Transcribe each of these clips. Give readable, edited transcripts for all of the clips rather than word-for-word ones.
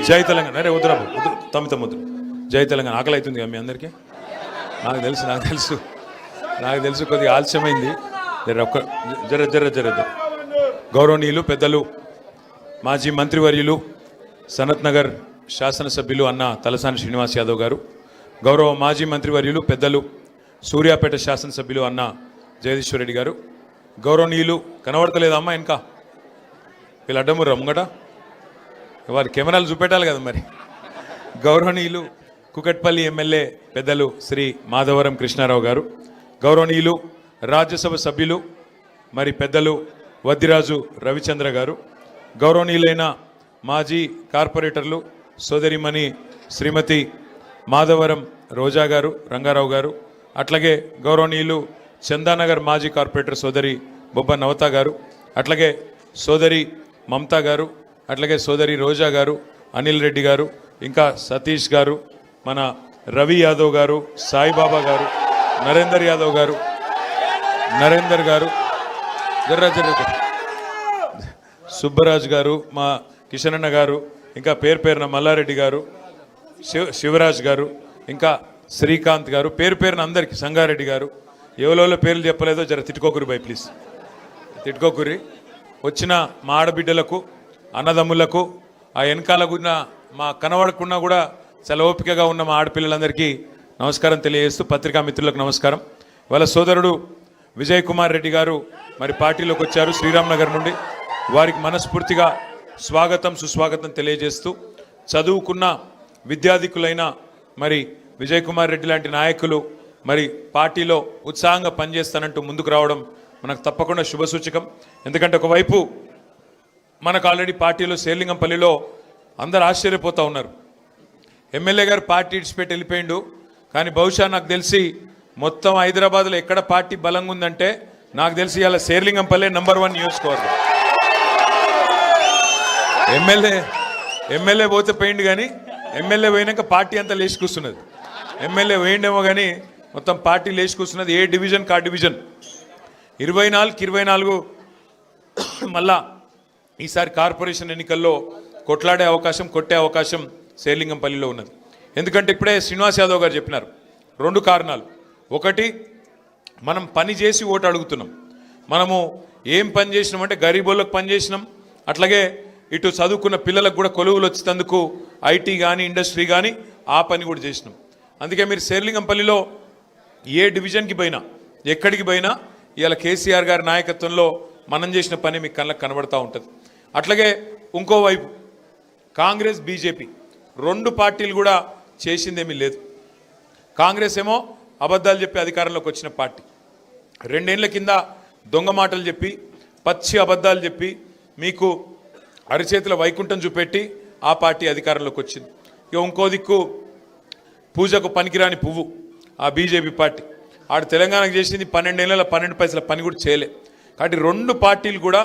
జై తెలంగాణ. అరే వద్దురా తమ్మిత ముద్దు. జై తెలంగాణ. ఆకలి అవుతుంది కదా మీ అందరికీ. నాకు తెలుసు కొద్దిగా ఆలస్యమైంది. ఒక్క జర గౌరవనీయులు పెద్దలు మాజీ మంత్రివర్యులు సనత్ నగర్ శాసనసభ్యులు అన్న తలసాని శ్రీనివాస్ యాదవ్ గారు, గౌరవ మాజీ మంత్రివర్యులు పెద్దలు సూర్యాపేట శాసనసభ్యులు అన్న జగదీశ్వర్ రెడ్డి గారు, గౌరవనీయులు కనబడతలేదమ్మా ఇంకా వీళ్ళు అడ్డముర్రా ముంగట వారి కెమెరాలు చూపెట్టాలి కదా మరి. గౌరవనీయులు కుకట్పల్లి ఎమ్మెల్యే పెద్దలు శ్రీ మాధవరం కృష్ణారావు గారు, గౌరవనీయులు రాజ్యసభ సభ్యులు మరి పెద్దలు వద్దిరాజు రవిచంద్ర గారు, గౌరవనీయులైన మాజీ కార్పొరేటర్లు సోదరిమణి శ్రీమతి మాధవరం రోజా గారు, రంగారావు గారు, అట్లాగే గౌరవనీయులు చందానగర్ మాజీ కార్పొరేటర్ సోదరి బొబ్బ నవత గారు, అట్లాగే సోదరి మమతా గారు, అట్లాగే సోదరి రోజా గారు, అనిల్ రెడ్డి గారు, ఇంకా సతీష్ గారు, మన రవి యాదవ్ గారు, సాయిబాబా గారు, నరేందర్ యాదవ్ గారు, నరేందర్ గారు, సుబ్బరాజ్ గారు, మా కిషన్ అన్న గారు, ఇంకా పేరున మల్లారెడ్డి గారు, శివరాజ్ గారు, ఇంకా శ్రీకాంత్ గారు, పేరున అందరికీ, సంగారెడ్డి గారు, ఎవరో పేర్లు చెప్పలేదో జర తిట్టుకోకురి బై ప్లీజ్, తిట్టుకోకురి. వచ్చిన మా ఆడబిడ్డలకు అన్నదమ్ములకు ఆ వెనకాల ఉన్న మా కనబడకున్నా కూడా చాలా ఓపికగా ఉన్న మా ఆడపిల్లలందరికీ నమస్కారం తెలియజేస్తూ పత్రికా మిత్రులకు నమస్కారం. వాళ్ళ సోదరుడు విజయ్ కుమార్ రెడ్డి గారు మరి పార్టీలోకి వచ్చారు శ్రీరామ్ నగర్ నుండి. వారికి మనస్ఫూర్తిగా స్వాగతం సుస్వాగతం తెలియజేస్తూ చదువుకున్న విద్యాధికులైన మరి విజయ్ కుమార్ రెడ్డి లాంటి నాయకులు మరి పార్టీలో ఉత్సాహంగా పనిచేస్తానంటూ ముందుకు రావడం మనకు తప్పకుండా శుభసూచకం. ఎందుకంటే ఒకవైపు మనకు ఆల్రెడీ పార్టీలో శేర్లింగంపల్లిలో అందరు ఆశ్చర్యపోతూ ఉన్నారు. ఎమ్మెల్యే గారు పార్టీ ఇడిచిపెట్టి వెళ్ళిపోయిండు, కానీ బహుశా నాకు తెలిసి మొత్తం హైదరాబాద్లో ఎక్కడ పార్టీ బలంగా ఉందంటే నాకు తెలిసి ఇలా శేర్లింగంపల్లి #1 నియోజకవర్గం. ఎమ్మెల్యే పోతే పోయిండు, కానీ ఎమ్మెల్యే పోయినాక పార్టీ అంతా లేచి కూర్చున్నది. ఎమ్మెల్యే పోయిండేమో కానీ మొత్తం పార్టీ లేచి కూర్చున్నది. ఏ డివిజన్ కా డివిజన్ 24 మళ్ళా ఈసారి కార్పొరేషన్ ఎన్నికల్లో కొట్లాడే అవకాశం, కొట్టే అవకాశం శేర్లింగంపల్లిలో ఉన్నది. ఎందుకంటే ఇప్పుడే శ్రీనివాస్ యాదవ్ గారు చెప్పినారు 2 కారణాలు. ఒకటి, మనం పని చేసి ఓటు అడుగుతున్నాం. మనము ఏం పని చేసినామంటే గరీబోళ్ళకు పని చేసినాం, అట్లాగే ఇటు చదువుకున్న పిల్లలకు కూడా కొలువులు వచ్చేందుకు ఐటీ కానీ ఇండస్ట్రీ కానీ ఆ పని కూడా చేసినాం. అందుకే మీరు శేర్లింగంపల్లిలో ఏ డివిజన్కి పోయినా ఎక్కడికి పోయినా ఇవాళ కేసీఆర్ గారి నాయకత్వంలో మనం చేసిన పని మీకు కళ్ళకు కనబడతా ఉంటుంది. అట్లాగే ఇంకోవైపు కాంగ్రెస్ బీజేపీ 2 పార్టీలు కూడా చేసిందేమీ లేదు. కాంగ్రెస్ ఏమో అబద్ధాలు చెప్పి అధికారంలోకి వచ్చిన పార్టీ, 2 ఏళ్ల కింద దొంగ మాటలు చెప్పి పచ్చి అబద్ధాలు చెప్పి మీకు అరిచేతుల వైకుంఠం చూపెట్టి ఆ పార్టీ అధికారంలోకి వచ్చింది. ఇక ఇంకో దిక్కు పూజకు పనికిరాని పువ్వు ఆ బీజేపీ పార్టీ, ఆడు తెలంగాణకు చేసింది 12 ఏళ్ళ 12 పైసల పని కూడా చేయలే. కాబట్టి 2 పార్టీలు కూడా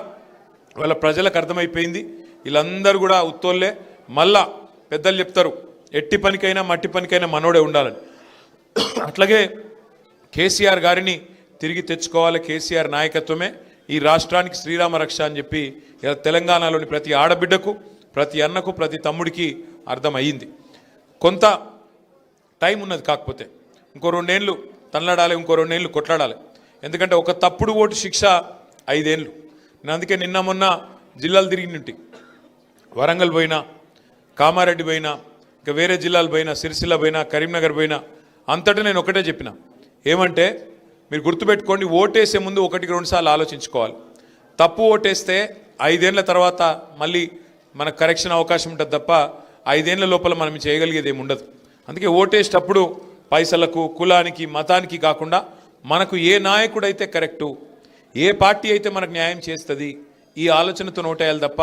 వాళ్ళ ప్రజలకు అర్థమైపోయింది వీళ్ళందరూ కూడా ఉత్తోళ్ళే. మళ్ళా పెద్దలు చెప్తారు ఎట్టి పనికైనా మట్టి పనికైనా మనోడే ఉండాలని. అట్లాగే కేసీఆర్ గారిని తిరిగి తెచ్చుకోవాలి, కేసీఆర్ నాయకత్వమే ఈ రాష్ట్రానికి శ్రీరామ రక్ష అని చెప్పి ఇలా తెలంగాణలోని ప్రతి ఆడబిడ్డకు, ప్రతి అన్నకు, ప్రతి తమ్ముడికి అర్థమయ్యింది. కొంత టైం ఉన్నది, కాకపోతే ఇంకో 2 ఏళ్ళు తనలాడాలి, ఇంకో 2 ఏళ్ళు కొట్లాడాలి. ఎందుకంటే ఒక తప్పుడు ఓటు శిక్ష 5 ఏళ్ళు. నేను అందుకే నిన్న మొన్న జిల్లాలు తిరిగినట్టు వరంగల్ పోయినా, కామారెడ్డి పోయినా, ఇంకా వేరే జిల్లాలు పోయినా, సిరిసిల్ల పోయినా, కరీంనగర్ పోయినా, అంతటా నేను ఒకటే చెప్పిన, ఏమంటే మీరు గుర్తుపెట్టుకోండి, ఓటేసే ముందు 1-2 సార్లు ఆలోచించుకోవాలి. తప్పు ఓటేస్తే 5 ఏళ్ల తర్వాత మళ్ళీ మనకు కరెక్షన్ అవకాశం ఉంటుంది తప్ప 5 ఏళ్ల లోపల మనం చేయగలిగేది ఏమి ఉండదు. అందుకే ఓటేసేటప్పుడు పైసలకు, కులానికి, మతానికి కాకుండా మనకు ఏ నాయకుడు అయితే కరెక్టు, ఏ పార్టీ అయితే మనకు న్యాయం చేస్తుంది, ఈ ఆలోచనతో ఓటేయాలి తప్ప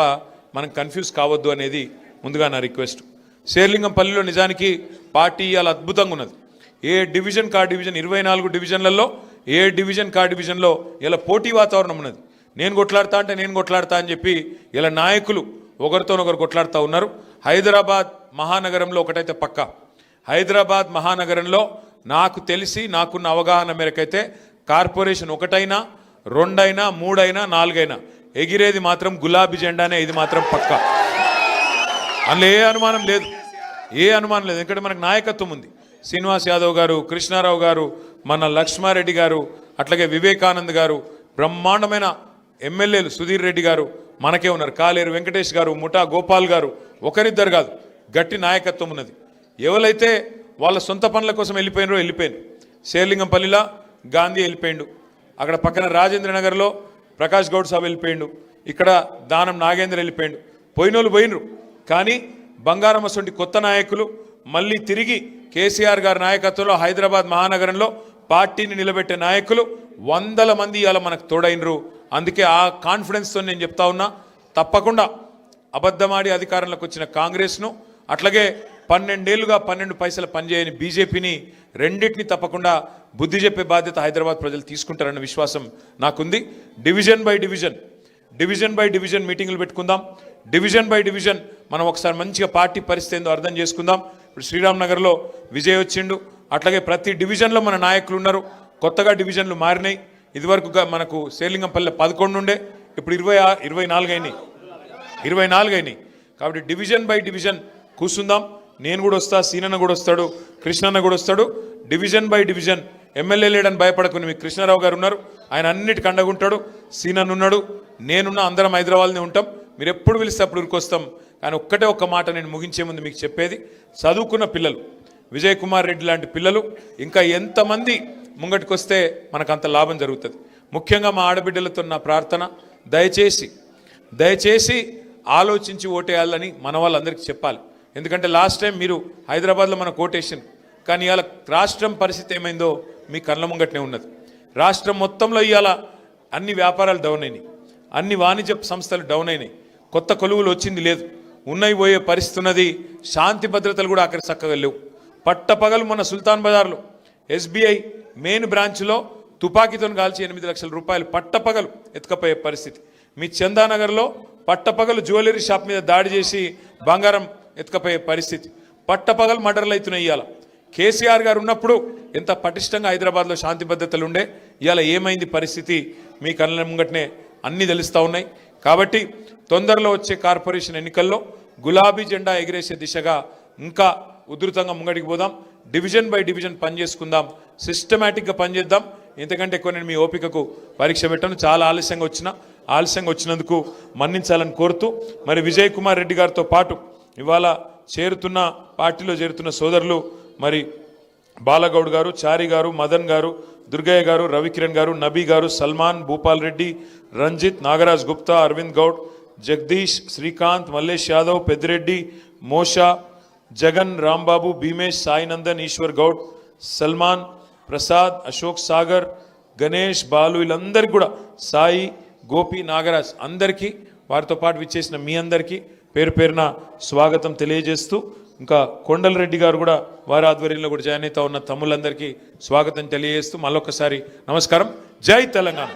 మనం కన్ఫ్యూజ్ కావద్దు అనేది ముందుగా నా రిక్వెస్ట్. శేర్లింగంపల్లిలో నిజానికి పార్టీ ఇవాళ అద్భుతంగా ఉన్నది. ఏ డివిజన్ కా డివిజన్ 24 డివిజన్లలో ఏ డివిజన్ కా డివిజన్లో ఇలా పోటీ వాతావరణం ఉన్నది. నేను కొట్లాడతా అంటే నేను కొట్లాడతా అని చెప్పి ఇలా నాయకులు ఒకరితోనొకరు కొట్లాడుతూ ఉన్నారు. హైదరాబాద్ మహానగరంలో ఒకటైతే పక్క, హైదరాబాద్ మహానగరంలో నాకు తెలిసి నాకున్న అవగాహన మేరకైతే కార్పొరేషన్ 1 అయినా 2 అయినా 3 అయినా 4 అయినా ఎగిరేది మాత్రం గులాబీ జెండానే, ఇది మాత్రం పక్కా. అందులో ఏ అనుమానం లేదు, ఏ అనుమానం లేదు. ఎందుకంటే మనకు నాయకత్వం ఉంది. శ్రీనివాస్ యాదవ్ గారు, కృష్ణారావు గారు, మన లక్ష్మారెడ్డి గారు, అట్లాగే వివేకానంద్ గారు, బ్రహ్మాండమైన ఎమ్మెల్యేలు సుధీర్ రెడ్డి గారు మనకే ఉన్నారు. కాలేరు వెంకటేష్ గారు, ముఠా గోపాల్ గారు, ఒకరిద్దరు కాదు, గట్టి నాయకత్వం ఉన్నది. ఎవరైతే వాళ్ళ సొంత పనుల కోసం వెళ్ళిపోయినారో వెళ్ళిపోయారు. శేర్లింగంపల్లిలో గాంధీ వెళ్ళిపోయిండు, అక్కడ పక్కన రాజేంద్ర నగర్లో ప్రకాష్ గౌడ్ సాబ్ వెళ్ళిపోయిండు, ఇక్కడ దానం నాగేంద్ర వెళ్ళిపోయిండు. పోయినోళ్ళు పోయినరు. కానీ బంగారం అసొంటి కొత్త నాయకులు మళ్ళీ తిరిగి కేసీఆర్ గారి నాయకత్వంలో హైదరాబాద్ మహానగరంలో పార్టీని నిలబెట్టే నాయకులు వందల మంది ఇవాళ మనకు తోడైనరు. అందుకే ఆ కాన్ఫిడెన్స్తో నేను చెప్తా ఉన్నా, తప్పకుండా అబద్ధమాడి అధికారంలోకి వచ్చిన కాంగ్రెస్ను, అట్లాగే 12 ఏళ్లుగా 12 పైసలు పనిచేయని బీజేపీని, రెండింటిని తప్పకుండా బుద్ధి చెప్పే బాధ్యత హైదరాబాద్ ప్రజలు తీసుకుంటారన్న విశ్వాసం నాకుంది. డివిజన్ బై డివిజన్ మీటింగులు పెట్టుకుందాం. డివిజన్ బై డివిజన్ మనం ఒకసారి మంచిగా పార్టీ పరిస్థితి ఏందో అర్థం చేసుకుందాం. ఇప్పుడు శ్రీరామ్ నగర్లో విజయ్ వచ్చిండు, అట్లాగే ప్రతి డివిజన్లో మన నాయకులు ఉన్నారు. కొత్తగా డివిజన్లు మారినాయి. ఇదివరకు మనకు శేర్లింగంపల్లి 11 ఉండే, ఇప్పుడు 24 అయినాయి. కాబట్టి డివిజన్ బై డివిజన్ కూర్చుందాం. నేను కూడా వస్తా, సీనన్న కూడా వస్తాడు, కృష్ణన్న కూడా వస్తాడు. డివిజన్ బై డివిజన్ ఎమ్మెల్యే లేడని భయపడకుని మీకు కృష్ణారావు గారు ఉన్నారు, ఆయన అన్నిటికీ అండగుంటాడు. సీనన్న ఉన్నాడు, నేనున్నా, అందరం హైదరాబాద్నే ఉంటాం. మీరు ఎప్పుడు పిలిస్తే అప్పుడు ఉరికొస్తాం. కానీ ఒక్క మాట నేను ముగించే ముందు మీకు చెప్పేది, చదువుకున్న పిల్లలు, విజయ్ కుమార్ రెడ్డి లాంటి పిల్లలు ఇంకా ఎంతమంది ముంగటికి వస్తే మనకు అంత లాభం జరుగుతుంది. ముఖ్యంగా మా ఆడబిడ్డలతో నా ప్రార్థన, దయచేసి ఆలోచించి ఓటేయాలని మన వాళ్ళందరికీ చెప్పాలి. ఎందుకంటే లాస్ట్ టైం మీరు హైదరాబాద్లో మన కోటేషన్, కానీ ఇవాళ రాష్ట్రం పరిస్థితి ఏమైందో మీ కళ్ళ ముంగట్నే ఉన్నది. రాష్ట్రం మొత్తంలో ఇవాళ అన్ని వ్యాపారాలు డౌన్ అయినాయి, అన్ని వాణిజ్య సంస్థలు డౌన్ అయినాయి, కొత్త కొలువులు వచ్చింది లేదు, ఉన్నాయి పోయే పరిస్థితి ఉన్నది. శాంతి భద్రతలు కూడా అక్కడ చక్కగా లేవు. పట్టపగలు మన సుల్తాన్ బజార్లో SBI మెయిన్ బ్రాంచ్లో తుపాకీతో కాల్చి 8 లక్షల రూపాయలు పట్టపగలు ఎత్తుకపోయే పరిస్థితి. మీ చందానగర్లో పట్టపగలు జ్యువెలరీ షాప్ మీద దాడి చేసి బంగారం ఎత్తుకపోయే పరిస్థితి. పట్టపగలు మర్డర్లు అవుతున్నాయి. ఇవాళ కేసీఆర్ గారు ఉన్నప్పుడు ఎంత పటిష్టంగా హైదరాబాద్లో శాంతి భద్రతలు ఉండే, ఇవాళ ఏమైంది పరిస్థితి మీ కళ్ళ ముంగటనే అన్నీ తెలుస్తూ ఉన్నాయి. కాబట్టి తొందరలో వచ్చే కార్పొరేషన్ ఎన్నికల్లో గులాబీ జెండా ఎగిరేసే దిశగా ఇంకా ఉధృతంగా ముంగడికి పోదాం. డివిజన్ బై డివిజన్ పనిచేసుకుందాం, సిస్టమేటిక్గా పనిచేద్దాం. ఇంతకంటే ఎక్కువ నేను మీ ఓపికకు పరీక్ష పెట్టాను. చాలా ఆలస్యంగా వచ్చినందుకు మన్నించాలని కోరుతూ, మరి విజయ్ కుమార్ రెడ్డి గారితో పాటు ఇవాళ పార్టీలో చేరుతున్న సోదరులు మరి బాలగౌడ్ గారు, చారి గారు, మదన్ గారు, దుర్గయ్య గారు, రవికిరణ్ గారు, నబీ గారు, సల్మాన్, భూపాల్ రెడ్డి, రంజిత్, నాగరాజ్ గుప్తా, అరవింద్ గౌడ్, జగదీష్, శ్రీకాంత్, మల్లేష్ యాదవ్, పెద్దిరెడ్డి, మోషా, జగన్, రాంబాబు, భీమేష్, సాయినందన్, ఈశ్వర్ గౌడ్, సల్మాన్, ప్రసాద్, అశోక్ సాగర్, గణేష్, బాలు, వీళ్ళందరికీ కూడా, సాయి, గోపి, నాగరాజ్, అందరికీ, వారితో పాటు విచ్చేసిన మీ అందరికీ పేరు పేరున స్వాగతం తెలియజేస్తూ, ఇంకా కొండలరెడ్డి గారు కూడా వారి ఆధ్వర్యంలో కూడా జాయిన్ అవుతా ఉన్న తమ్ముళ్ళందరికీ స్వాగతం తెలియజేస్తూ మళ్ళొకసారి నమస్కారం. జై తెలంగాణ.